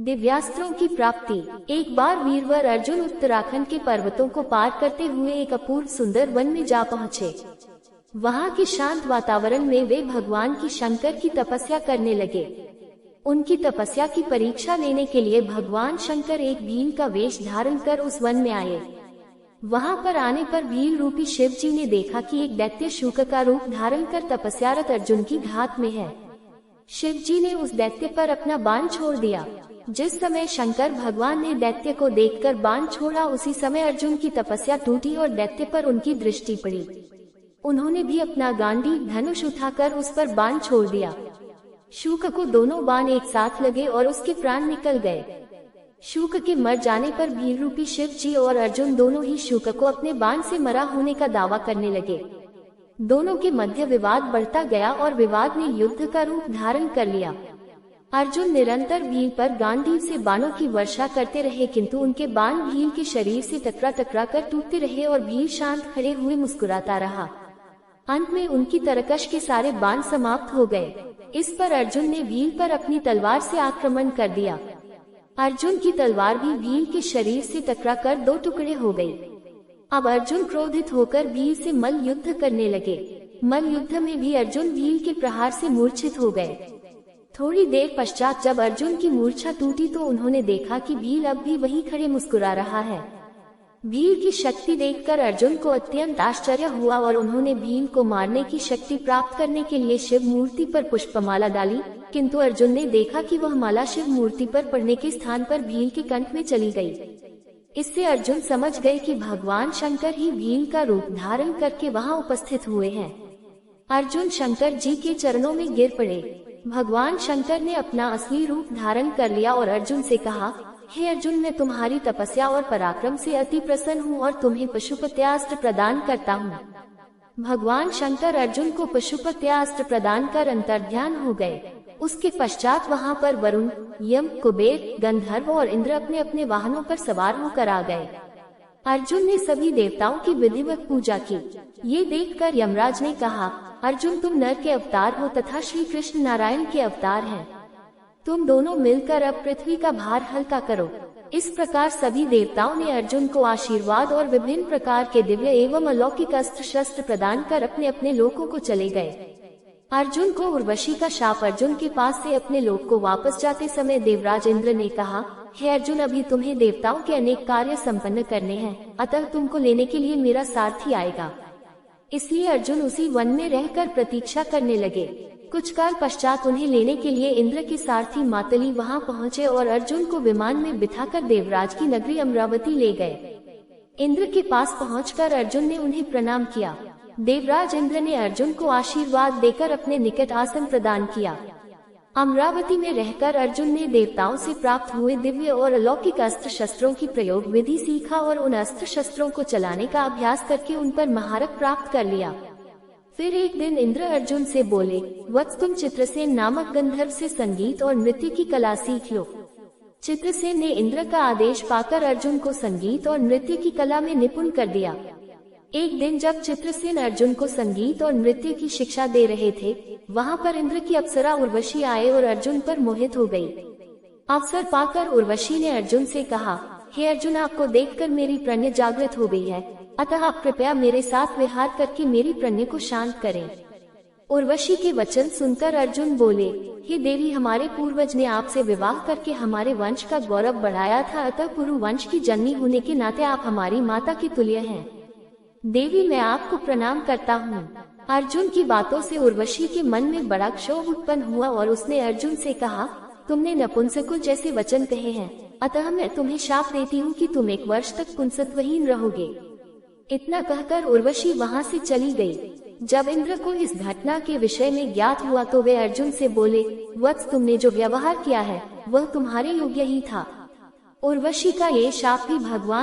दिव्यास्त्रों की प्राप्ति। एक बार वीरवर अर्जुन उत्तराखंड के पर्वतों को पार करते हुए एक अपूर्व सुंदर वन में जा पहुँचे। वहाँ के शांत वातावरण में वे भगवान की शंकर की तपस्या करने लगे। उनकी तपस्या की परीक्षा लेने के लिए भगवान शंकर एक भील का वेश धारण कर उस वन में आए। वहाँ पर आने पर भील रूपी शिव जी ने देखा कि एक दैत्य शूक का रूप धारण कर तपस्यारत अर्जुन की घात में है। शिव जी ने उस दैत्य पर अपना बाण छोड़ दिया। जिस समय शंकर भगवान ने दैत्य को देखकर बाण छोड़ा, उसी समय अर्जुन की तपस्या टूटी और दैत्य पर उनकी दृष्टि पड़ी। उन्होंने भी अपना गांडीव धनुष उठाकर उस पर बाण छोड़ दिया। शूक को दोनों बाण एक साथ लगे और उसके प्राण निकल गए। शूक के मर जाने पर भील रूपी शिव जी और अर्जुन दोनों ही शूक को अपने बाण से मरा होने का दावा करने लगे। दोनों के मध्य विवाद बढ़ता गया और विवाद ने युद्ध का रूप धारण कर लिया। अर्जुन निरंतर भील पर गांडीव से बाणों की वर्षा करते रहे, किंतु उनके बाण भील के शरीर से टकरा कर टूटते रहे और भील शांत खड़े हुए मुस्कुराता रहा। अंत में उनकी तरकश के सारे बाण समाप्त हो गए। इस पर अर्जुन ने भील पर अपनी तलवार से आक्रमण कर दिया। अर्जुन की तलवार भी भील के शरीर से टकराकर दो टुकड़े हो गई। अब अर्जुन क्रोधित होकर भील से मल्ल युद्ध करने लगे। मल्ल युद्ध में भी अर्जुन भील के प्रहार से मूर्छित हो गए। थोड़ी देर पश्चात जब अर्जुन की मूर्छा टूटी तो उन्होंने देखा कि भील अब भी वहीं खड़े मुस्कुरा रहा है। भील की शक्ति देखकर अर्जुन को अत्यंत आश्चर्य हुआ और उन्होंने भील को मारने की शक्ति प्राप्त करने के लिए शिव मूर्ति पर पुष्पमाला डाली, किंतु अर्जुन ने देखा कि वह माला शिव मूर्ति पर पड़ने के स्थान पर भील के कंठ में चली गई। इससे अर्जुन समझ गए कि भगवान शंकर ही भील का रूप धारण करके वहां उपस्थित हुए हैं। अर्जुन शंकर जी के चरणों में गिर पड़े। भगवान शंकर ने अपना असली रूप धारण कर लिया और अर्जुन से कहा, हे अर्जुन, मैं तुम्हारी तपस्या और पराक्रम से अति प्रसन्न हूँ और तुम्हें पशुपत्यास्त्र प्रदान करता हूँ। भगवान शंकर अर्जुन को पशुपत्यास्त्र प्रदान कर अंतर्ध्यान हो गए। उसके पश्चात वहाँ पर वरुण, यम, कुबेर, गंधर्व और इंद्र अपने अपने वाहनों पर सवार होकर आ गए। अर्जुन ने सभी देवताओं की विधिवत पूजा की। ये देखकर यमराज ने कहा, अर्जुन, तुम नर के अवतार हो तथा श्री कृष्ण नारायण के अवतार हैं। तुम दोनों मिलकर अब पृथ्वी का भार हल्का करो। इस प्रकार सभी देवताओं ने अर्जुन को आशीर्वाद और विभिन्न प्रकार के दिव्य एवं अलौकिक अस्त्र शस्त्र प्रदान कर अपने अपने लोकों को चले गए। अर्जुन को उर्वशी का शाप। अर्जुन के पास से अपने लोक को वापस जाते समय देवराज इंद्र ने कहा, हे अर्जुन, अभी तुम्हें देवताओं के अनेक कार्य संपन्न करने हैं, अतः तुमको लेने के लिए मेरा सारथी आएगा। इसलिए अर्जुन उसी वन में रहकर प्रतीक्षा करने लगे। कुछ काल पश्चात उन्हें लेने के लिए इंद्र के सारथी मातली वहां पहुंचे और अर्जुन को विमान में बिठाकर देवराज की नगरी अमरावती ले गए। इंद्र के पास पहुंचकर अर्जुन ने उन्हें प्रणाम किया। देवराज इंद्र ने अर्जुन को आशीर्वाद देकर अपने निकट आसन प्रदान किया। अमरावती में रहकर अर्जुन ने देवताओं से प्राप्त हुए दिव्य और अलौकिक अस्त्र शस्त्रों की प्रयोग विधि सीखा और उन अस्त्र शस्त्रों को चलाने का अभ्यास करके उन पर महारत प्राप्त कर लिया। फिर एक दिन इंद्र अर्जुन से बोले, वत्स, तुम चित्रसेन नामक गंधर्व से संगीत और नृत्य की कला सीख लो। चित्रसेन ने इंद्र का आदेश पाकर अर्जुन को संगीत और नृत्य की कला में निपुण कर दिया। एक दिन जब चित्रसेन अर्जुन को संगीत और नृत्य की शिक्षा दे रहे थे, वहाँ पर इंद्र की अप्सरा उर्वशी आए और अर्जुन पर मोहित हो गई। अवसर पाकर उर्वशी ने अर्जुन से कहा, हे अर्जुन, आपको देखकर मेरी प्रज्ञा जागृत हो गई है, अतः आप कृपया मेरे साथ विहार करके मेरी प्रज्ञा को शांत करें। उर्वशी के वचन सुनकर अर्जुन बोले, हे देवी, हमारे पूर्वज ने आपसे विवाह करके हमारे वंश का गौरव बढ़ाया था, अतः पुरु वंश की जननी होने के नाते आप हमारी माता की तुल्य हैं। देवी, मैं आपको प्रणाम करता हूँ। अर्जुन की बातों से उर्वशी के मन में बड़ा क्षोभ उत्पन्न हुआ और उसने अर्जुन से कहा, तुमने नपुंसकों जैसे वचन कहे हैं, अतः मैं तुम्हें शाप देती हूँ कि तुम 1 वर्ष तक पुंसत्वहीन रहोगे। इतना कहकर उर्वशी वहाँ से चली गई। जब इंद्र को इस घटना के विषय में ज्ञात हुआ तो वे अर्जुन से बोले, वत्स, तुमने जो व्यवहार किया है वह तुम्हारे योग्य ही था। उर्वशी का ये शाप भी भगवान